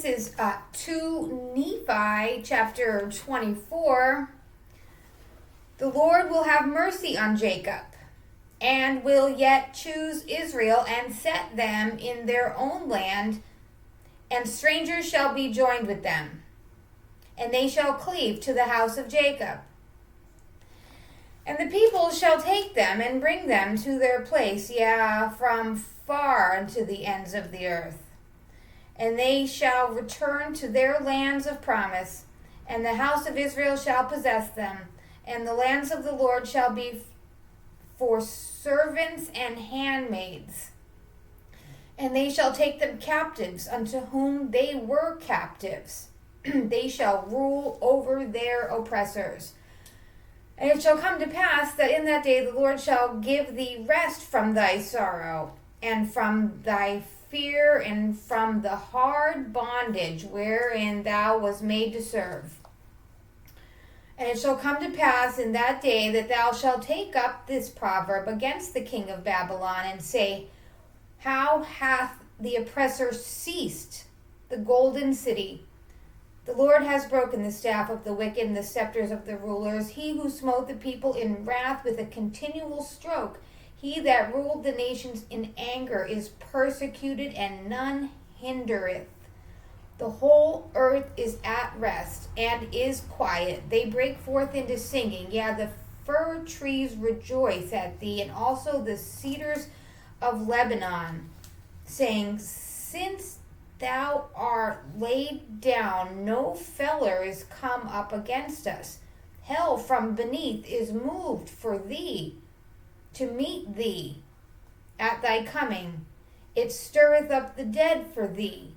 this is 2 Nephi chapter 24. The Lord will have mercy on Jacob, and will yet choose Israel, and set them in their own land, and strangers shall be joined with them, and they shall cleave to the house of Jacob. And the people shall take them, and bring them to their place, from far unto the ends of the earth. And they shall return to their lands of promise, and the house of Israel shall possess them, and the lands of the Lord shall be for servants and handmaids. And they shall take them captives unto whom they were captives. They shall rule over their oppressors. And it shall come to pass that in that day the Lord shall give thee rest from thy sorrow, and from thy fear, and from the hard bondage wherein thou wast made to serve. And it shall come to pass in that day that thou shalt take up this proverb against the king of Babylon, and say, How hath the oppressor ceased, the golden city? The Lord has broken the staff of the wicked and the scepters of the rulers. He who smote the people in wrath with a continual stroke, he that ruled the nations in anger, is persecuted, and none hindereth. The whole earth is at rest and is quiet. They break forth into singing. The fir trees rejoice at thee, and also the cedars of Lebanon, saying, Since thou art laid down, no feller is come up against us. Hell from beneath is moved for thee, to meet thee at thy coming. It stirreth up the dead for thee.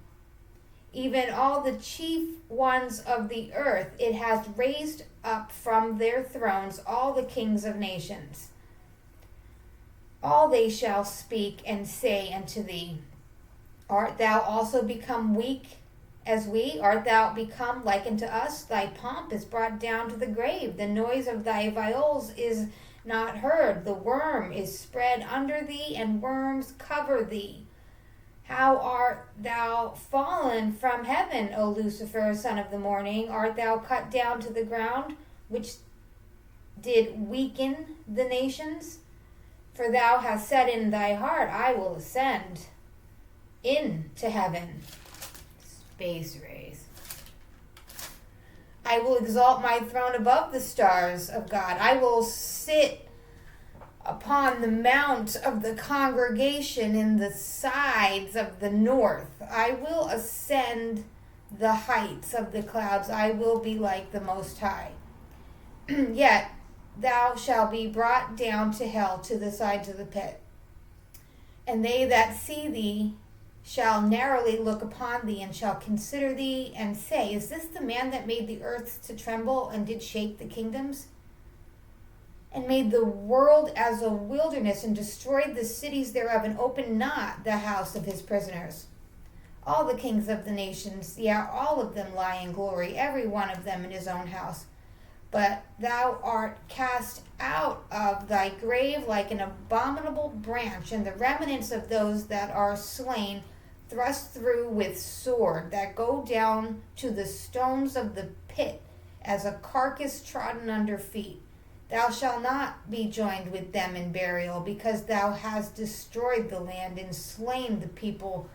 Even all the chief ones of the earth it hath raised up from their thrones, all the kings of nations. All they shall speak and say unto thee, Art thou also become weak as we? Art thou become like unto us? Thy pomp is brought down to the grave. The noise of thy viols is not heard. The worm is spread under thee, and worms cover thee. How art thou fallen from heaven, O Lucifer, son of the morning? Art thou cut down to the ground, which did weaken the nations? For thou hast said in thy heart, I will ascend into heaven. Space race. I will exalt my throne above the stars of God. I will sit upon the mount of the congregation in the sides of the north. I will ascend the heights of the clouds. I will be like the Most High. Yet thou shalt be brought down to hell, to the sides of the pit. And they that see thee shall narrowly look upon thee, and shall consider thee, and say, Is this the man that made the earth to tremble, and did shake the kingdoms? And made the world as a wilderness, and destroyed the cities thereof, and opened not the house of his prisoners. All the kings of the nations, all of them lie in glory, every one of them in his own house. But thou art cast out of thy grave like an abominable branch, and the remnants of those that are slain thrust through with sword, that go down to the stones of the pit, as a carcass trodden under feet. Thou shalt not be joined with them in burial, because thou hast destroyed the land and slain the people.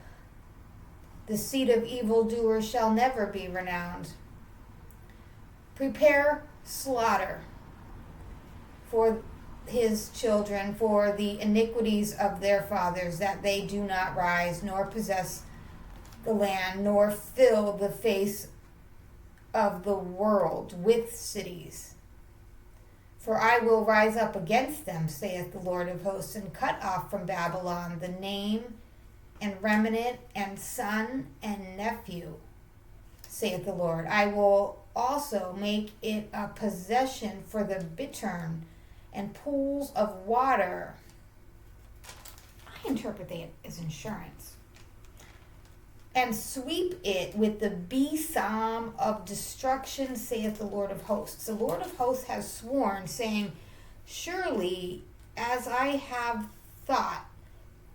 The seed of evildoers shall never be renowned. Prepare slaughter for his children, for the iniquities of their fathers, that they do not rise, nor possess the land, nor fill the face of the world with cities. For I will rise up against them, saith the Lord of hosts, and cut off from Babylon the name, and remnant, and son, and nephew, saith the Lord. I will also make it a possession for the bittern, and pools of water. I interpret that as insurance. And sweep it with the besom of destruction, saith the Lord of hosts. The Lord of hosts has sworn, saying, Surely as I have thought,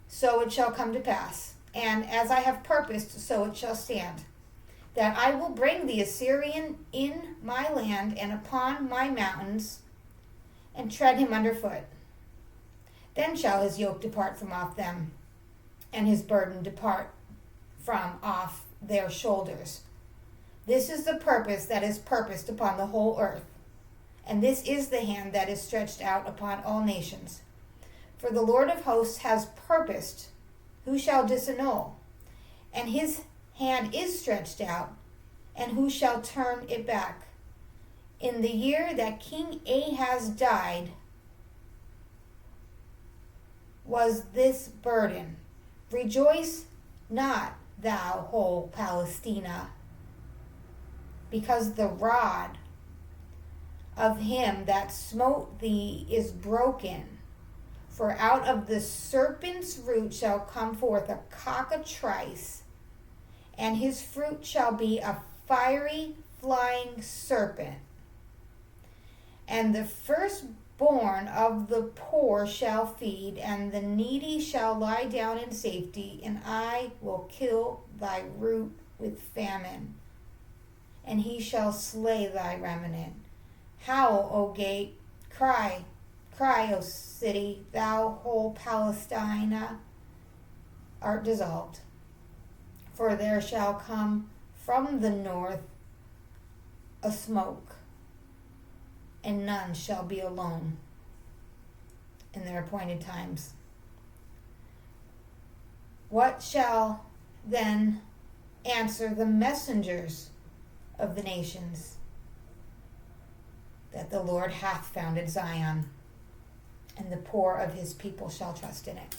so it shall come to pass, and as I have purposed, so it shall stand. that I will bring the Assyrian in my land and upon my mountains, and tread him underfoot. Then shall his yoke depart from off them, and his burden depart from off their shoulders. This is the purpose that is purposed upon the whole earth, and this is the hand that is stretched out upon all nations. For the Lord of hosts has purposed, who shall disannul? And his hand is stretched out, and who shall turn it back? In the year that King Ahaz died was this burden. Rejoice not, thou whole Palestina, because the rod of him that smote thee is broken. For out of the serpent's root shall come forth a cockatrice, and his fruit shall be a fiery flying serpent. And the firstborn of the poor shall feed, and the needy shall lie down in safety, and I will kill thy root with famine, and he shall slay thy remnant. Howl, O gate, cry, O city, thou whole Palestina art dissolved. For there shall come from the north a smoke, and none shall be alone in their appointed times. What shall then answer the messengers of the nations? That the Lord hath founded Zion, and the poor of his people shall trust in it.